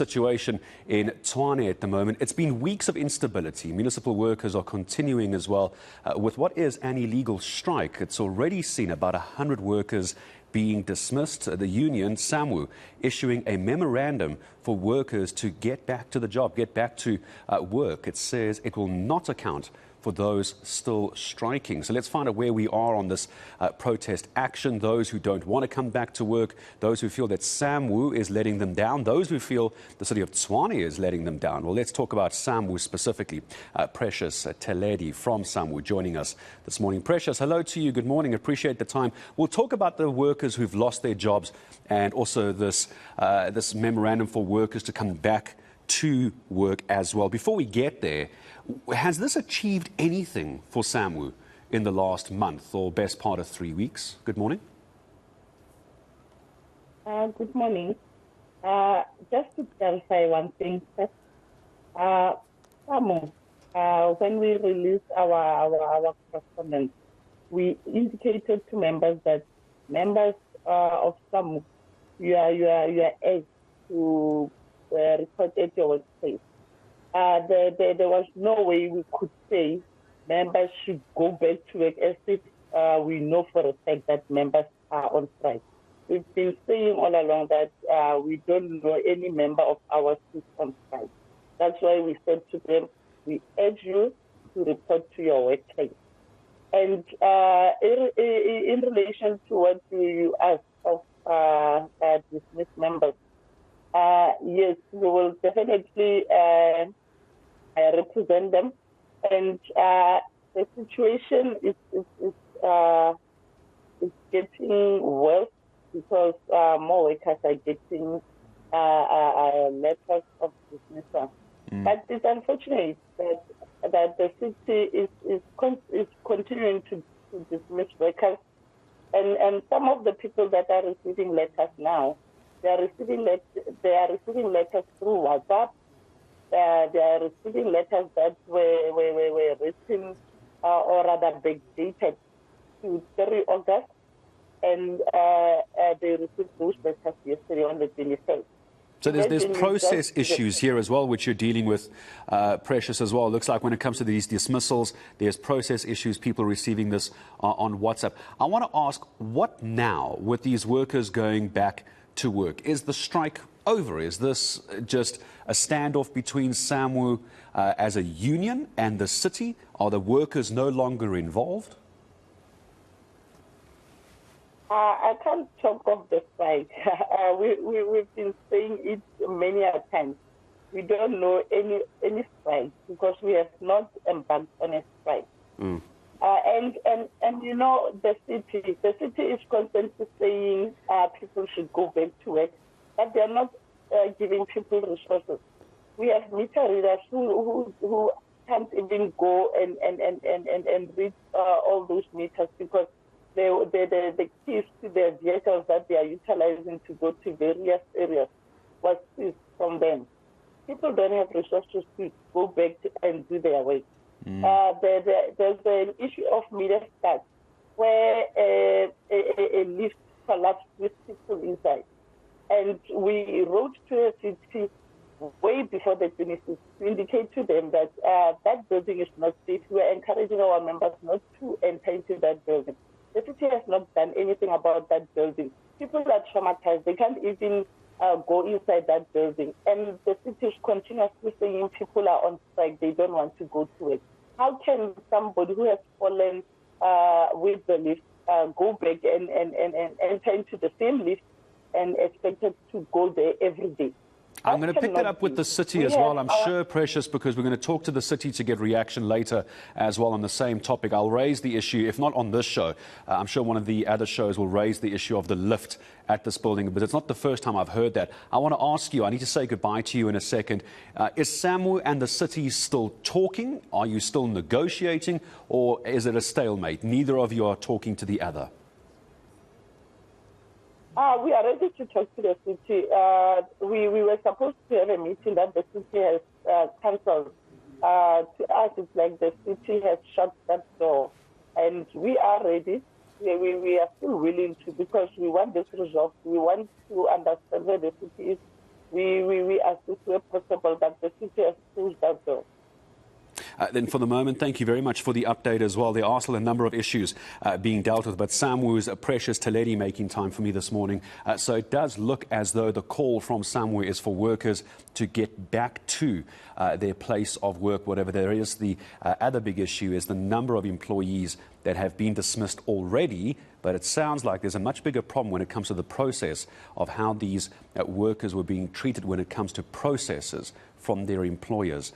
situation in Tshwane at the moment. It's been weeks of instability. Municipal workers are continuing as well with what is an illegal strike. It's already seen about 100 workers being dismissed. The union, Samwu, issuing a memorandum for workers to get back to the job, get back to work. It says it will not account for those still striking. So let's find out where we are on this protest action. Those who don't want to come back to work, those who feel that Samwu is letting them down, those who feel the city of Tshwane is letting them down. Well, let's talk about Samwu specifically. Precious Theledi from Samwu joining us this morning. Precious, hello to you. Good morning. Appreciate the time. We'll talk about the workers who've lost their jobs and also this memorandum for workers to come back to work as well. Before we get there, has this achieved anything for Samwu in the last month or best part of 3 weeks? Good morning. Good morning. Just to clarify one thing, Samwu, when we released our correspondence, we indicated to members that members of Samwu, you are asked to report at your workplace. There was no way we could say members should go back to work as if we know for a fact that members are on strike. We've been saying all along that we don't know any member of ours who's on strike. That's why we said to them, we urge you to report to your workplace. And in relation to what you asked of dismissed members, yes, we will definitely represent them, and the situation is getting worse because more workers are getting letters of dismissal. But it's unfortunate that the city is continuing to dismiss workers, and some of the people that are receiving letters now, they are receiving letters through WhatsApp. They are receiving letters that were written or rather backdated to 3 August, and they received those letters yesterday on the 21st. So there's process issues here as well, which you're dealing with, Precious, as well. It looks like when it comes to these dismissals, there's process issues, people receiving this on WhatsApp. I want to ask, what now with these workers going back to work? Is the strike over? Is this just a standoff between Samwu as a union and the city? Are the workers no longer involved? I can't talk of the strike. We've been saying it many a times. We don't know any strike because we have not embarked on a strike. And you know, the city is constantly saying people should go back to work, but they're not giving people resources. We have meter readers who can't even go and read all those meters because the keys to their vehicles that they are utilizing to go to various areas was seized from them. People don't have resources to go back and do their work. There's an issue of meter start where a lift collapsed with people inside. And we wrote to the city way before the 26th to indicate to them that that building is not safe. We are encouraging our members not to enter into that building. The city has not done anything about that building. People are traumatized. They can't even go inside that building. And the city is continuously saying people are on strike. They don't want to go to it. How can somebody who has fallen with the lift go back and enter into the same lift and expected to go there every day? I'm going to pick that up with the city as well, I'm sure, Precious, because we're going to talk to the city to get reaction later as well on the same topic. I'll raise the issue, if not on this show, I'm sure one of the other shows will raise the issue of the lift at this building, but it's not the first time I've heard that. I want to ask you, I need to say goodbye to you in a second. Is Samwu and the city still talking? Are you still negotiating? Or is it a stalemate? Neither of you are talking to the other. We are ready to talk to the city. We were supposed to have a meeting that the city has cancelled. To us, it's like the city has shut that door. And we are ready. We are still willing to, because we want this resolved. We want to understand where the city is. We assist where possible, but the city has closed that door. Then for the moment, thank you very much for the update as well. There are still a number of issues being dealt with, but Samwu's precious Theledi making time for me this morning. So it does look as though the call from Samwu is for workers to get back to their place of work, whatever there is. The other big issue is the number of employees that have been dismissed already, but it sounds like there's a much bigger problem when it comes to the process of how these workers were being treated when it comes to processes from their employers.